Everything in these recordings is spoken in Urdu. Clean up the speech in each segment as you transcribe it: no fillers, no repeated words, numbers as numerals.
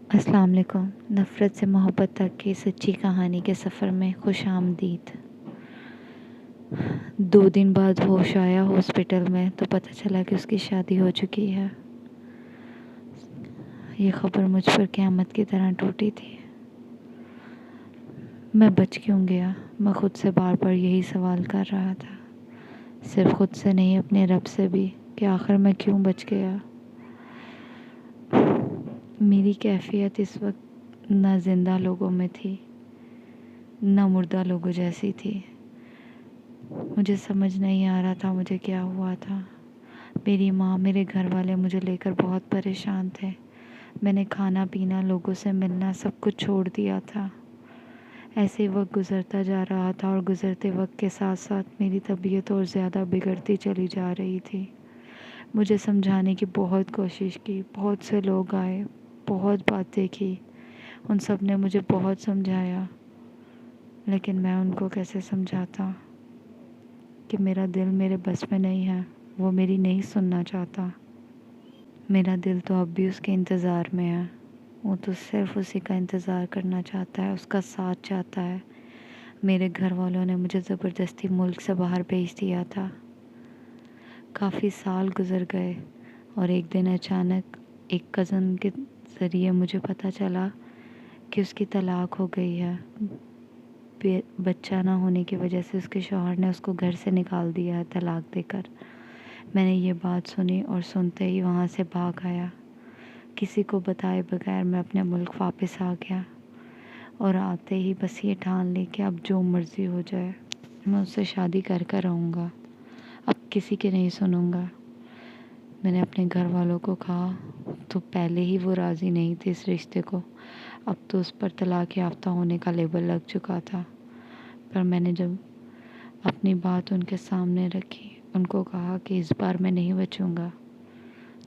السلام علیکم۔ نفرت سے محبت تک کی سچی کہانی کے سفر میں خوش آمدید۔ 2 دن بعد ہوش آیا ہاسپٹل میں تو پتہ چلا کہ اس کی شادی ہو چکی ہے۔ یہ خبر مجھ پر قیامت کی طرح ٹوٹی تھی۔ میں بچ کیوں گیا؟ میں خود سے بار بار یہی سوال کر رہا تھا، صرف خود سے نہیں اپنے رب سے بھی، کہ آخر میں کیوں بچ گیا۔ میری کیفیت اس وقت نہ زندہ لوگوں میں تھی نہ مردہ لوگوں جیسی تھی۔ مجھے سمجھ نہیں آ رہا تھا مجھے کیا ہوا تھا۔ میری ماں، میرے گھر والے مجھے لے کر بہت پریشان تھے۔ میں نے کھانا پینا، لوگوں سے ملنا، سب کچھ چھوڑ دیا تھا۔ ایسے ہی وقت گزرتا جا رہا تھا اور گزرتے وقت کے ساتھ ساتھ میری طبیعت اور زیادہ بگڑتی چلی جا رہی تھی۔ مجھے سمجھانے کی بہت کوشش کی، بہت سے لوگ آئے، بہت باتیں کی، ان سب نے مجھے بہت سمجھایا، لیکن میں ان کو کیسے سمجھاتا کہ میرا دل میرے بس میں نہیں ہے، وہ میری نہیں سننا چاہتا۔ میرا دل تو اب بھی اس کے انتظار میں ہے، وہ تو صرف اسی کا انتظار کرنا چاہتا ہے، اس کا ساتھ چاہتا ہے۔ میرے گھر والوں نے مجھے زبردستی ملک سے باہر بھیج دیا تھا۔ کافی سال گزر گئے اور ایک دن اچانک ایک کزن کے ذریعے مجھے پتہ چلا کہ اس کی طلاق ہو گئی ہے۔ بچہ نہ ہونے کی وجہ سے اس کے شوہر نے اس کو گھر سے نکال دیا ہے طلاق دے کر۔ میں نے یہ بات سنی اور سنتے ہی وہاں سے بھاگ آیا۔ کسی کو بتائے بغیر میں اپنے ملک واپس آ گیا اور آتے ہی بس یہ ٹھان لی کہ اب جو مرضی ہو جائے میں اس سے شادی کر کر رہوں گا، اب کسی کی نہیں سنوں گا۔ میں نے اپنے گھر والوں کو کہا تو پہلے ہی وہ راضی نہیں تھے اس رشتے کو، اب تو اس پر طلاق یافتہ ہونے کا لیبل لگ چکا تھا۔ پر میں نے جب اپنی بات ان کے سامنے رکھی، ان کو کہا کہ اس بار میں نہیں بچوں گا،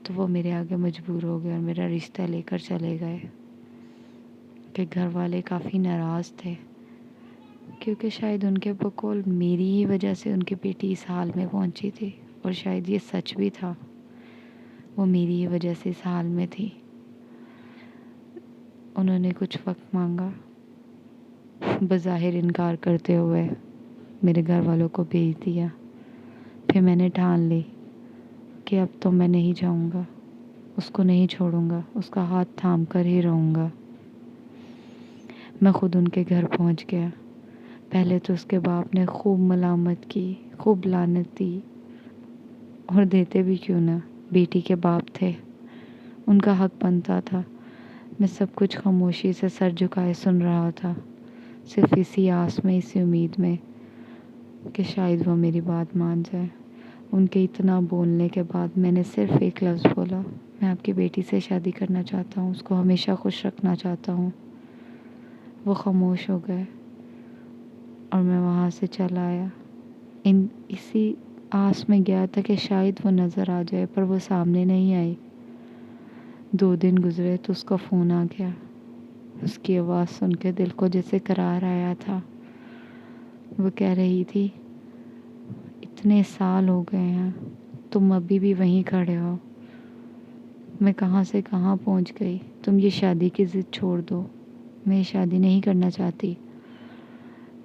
تو وہ میرے آگے مجبور ہو گئے اور میرا رشتہ لے کر چلے گئے۔ کہ گھر والے کافی ناراض تھے، کیونکہ شاید ان کے بقول میری ہی وجہ سے ان کی بیٹی اس حال میں پہنچی تھی، اور شاید یہ سچ بھی تھا، وہ میری ہی وجہ سے اس حال میں تھی۔ انہوں نے کچھ وقت مانگا، بظاہر انکار کرتے ہوئے میرے گھر والوں کو بھیج دیا۔ پھر میں نے ٹھان لی کہ اب تو میں نہیں جاؤں گا، اس کو نہیں چھوڑوں گا، اس کا ہاتھ تھام کر ہی رہوں گا۔ میں خود ان کے گھر پہنچ گیا۔ پہلے تو اس کے باپ نے خوب ملامت کی، خوب لعنت دی، اور دیتے بھی کیوں نہ، بیٹی کے باپ تھے، ان کا حق بنتا تھا۔ میں سب کچھ خاموشی سے سر جھکائے سن رہا تھا، صرف اسی آس میں، اسی امید میں کہ شاید وہ میری بات مان جائے۔ ان کے اتنا بولنے کے بعد میں نے صرف ایک لفظ بولا، میں آپ کی بیٹی سے شادی کرنا چاہتا ہوں، اس کو ہمیشہ خوش رکھنا چاہتا ہوں۔ وہ خاموش ہو گئے اور میں وہاں سے چلا آیا۔ اسی آس میں گیا تھا کہ شاید وہ نظر آ جائے، پر وہ سامنے نہیں آئی۔ 2 دن گزرے تو اس کا فون آ گیا۔ اس کی آواز سن کے دل کو جیسے قرار آیا تھا۔ وہ کہہ رہی تھی، اتنے سال ہو گئے ہیں، تم ابھی بھی وہیں کھڑے ہو، میں کہاں سے کہاں پہنچ گئی، تم یہ شادی کی ضد چھوڑ دو، میں یہ شادی نہیں کرنا چاہتی۔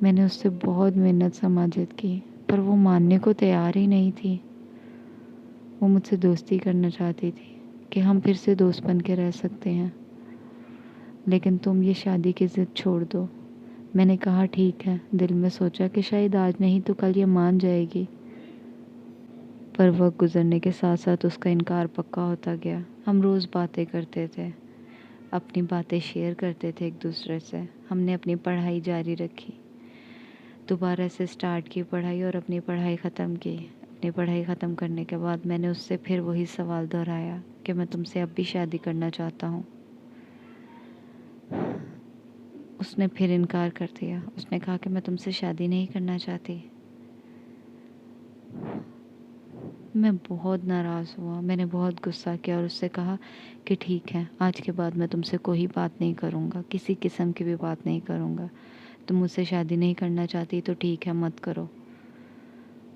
میں نے اس سے بہت منت سماجت کی، پر وہ ماننے کو تیار ہی نہیں تھی۔ وہ مجھ سے دوستی کرنا چاہتی تھی کہ ہم پھر سے دوست بن کے رہ سکتے ہیں، لیکن تم یہ شادی کی ضد چھوڑ دو۔ میں نے کہا ٹھیک ہے، دل میں سوچا کہ شاید آج نہیں تو کل یہ مان جائے گی، پر وقت گزرنے کے ساتھ ساتھ اس کا انکار پکا ہوتا گیا۔ ہم روز باتیں کرتے تھے، اپنی باتیں شیئر کرتے تھے ایک دوسرے سے۔ ہم نے اپنی پڑھائی جاری رکھی، دوبارہ سے سٹارٹ کی پڑھائی اور اپنی پڑھائی ختم کی۔ اپنی پڑھائی ختم کرنے کے بعد میں نے اس سے پھر وہی سوال دہرایا کہ میں تم سے اب بھی شادی کرنا چاہتا ہوں۔ اس نے پھر انکار کر دیا، اس نے کہا کہ میں تم سے شادی نہیں کرنا چاہتی۔ میں بہت ناراض ہوا، میں نے بہت غصہ کیا اور اس سے کہا کہ ٹھیک ہے، آج کے بعد میں تم سے کوئی بات نہیں کروں گا، کسی قسم کی بھی بات نہیں کروں گا۔ تم مجھ سے شادی نہیں کرنا چاہتی تو ٹھیک ہے، مت کرو۔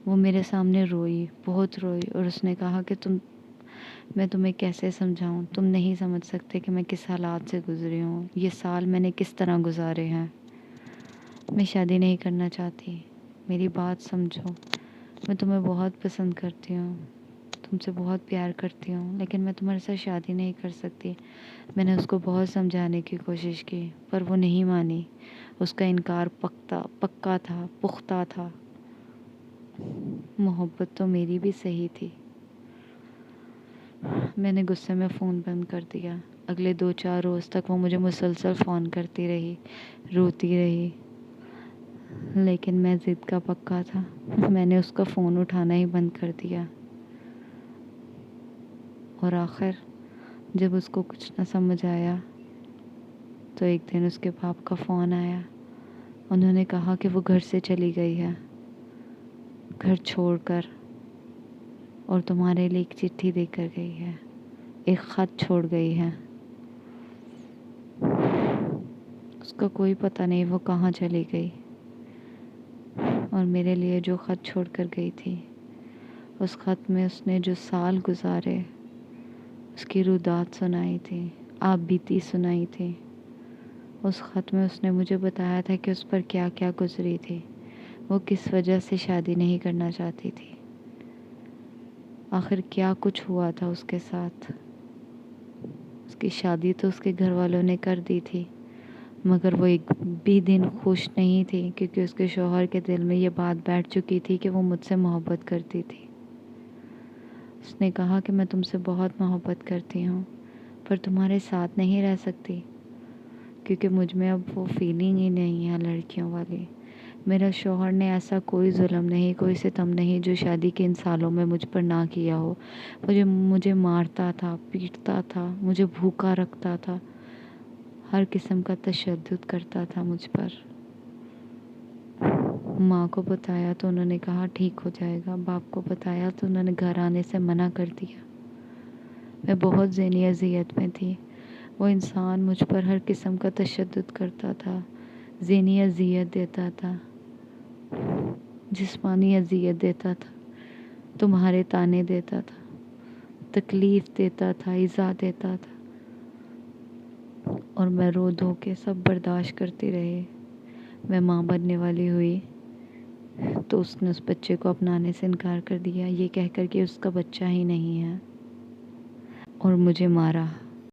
وہ میرے سامنے روئی، بہت روئی، اور اس نے کہا کہ میں تمہیں کیسے سمجھاؤں؟ تم نہیں سمجھ سکتے کہ میں کس حالات سے گزری ہوں، یہ سال میں نے کس طرح گزارے ہیں۔ میں شادی نہیں کرنا چاہتی، میری بات سمجھو۔ میں تمہیں بہت پسند کرتی ہوں، تم سے بہت پیار کرتی ہوں، لیکن میں تمہارے ساتھ شادی نہیں کر سکتی۔ میں نے اس کو بہت سمجھانے کی کوشش کی، پر وہ نہیں مانی۔ اس کا انکار پکا تھا، پختہ تھا۔ محبت تو میری بھی صحیح تھی۔ میں نے غصے میں فون بند کر دیا۔ اگلے 2-4 روز تک وہ مجھے مسلسل فون کرتی رہی، روتی رہی، لیکن میں ضد کا پکا تھا۔ میں نے اس کا فون اٹھانا ہی بند کر دیا، اور آخر جب اس کو کچھ نہ سمجھ آیا تو ایک دن اس کے باپ کا فون آیا۔ انہوں نے کہا کہ وہ گھر سے چلی گئی ہے، گھر چھوڑ کر، اور تمہارے لیے ایک چٹھی دے کر گئی ہے، ایک خط چھوڑ گئی ہے۔ اس کا کوئی پتہ نہیں وہ کہاں چلی گئی، اور میرے لیے جو خط چھوڑ کر گئی تھی، اس خط میں اس نے جو سال گزارے، اس کی رودات سنائی تھی، آپ بیتی سنائی تھی۔ اس خط میں اس نے مجھے بتایا تھا کہ اس پر کیا کیا گزری تھی، وہ کس وجہ سے شادی نہیں کرنا چاہتی تھی، آخر کیا کچھ ہوا تھا اس کے ساتھ۔ اس کی شادی تو اس کے گھر والوں نے کر دی تھی، مگر وہ ایک بھی دن خوش نہیں تھی، کیونکہ اس کے شوہر کے دل میں یہ بات بیٹھ چکی تھی کہ وہ مجھ سے محبت کرتی تھی۔ اس نے کہا کہ میں تم سے بہت محبت کرتی ہوں، پر تمہارے ساتھ نہیں رہ سکتی، کیونکہ مجھ میں اب وہ فیلنگ ہی نہیں ہے لڑکیوں والی۔ میرا شوہر نے ایسا کوئی ظلم نہیں، کوئی ستم نہیں جو شادی کے ان سالوں میں مجھ پر نہ کیا ہو۔ مجھے مارتا تھا، پیٹتا تھا، مجھے بھوکا رکھتا تھا، ہر قسم کا تشدد کرتا تھا مجھ پر۔ ماں کو بتایا تو انہوں نے کہا ٹھیک ہو جائے گا، باپ کو بتایا تو انہوں نے گھر آنے سے منع کر دیا۔ میں بہت ذہنی اذیت میں تھی۔ وہ انسان مجھ پر ہر قسم کا تشدد کرتا تھا، ذہنی اذیت دیتا تھا، جسمانی اذیت دیتا تھا، تمہارے تانے دیتا تھا، تکلیف دیتا تھا، ایذا دیتا تھا، اور میں رو دھو کے سب برداشت کرتی رہی۔ میں ماں بننے والی ہوئی تو اس نے اس بچے کو اپنانے سے انکار کر دیا، یہ کہہ کر کہ اس کا بچہ ہی نہیں ہے، اور مجھے مارا۔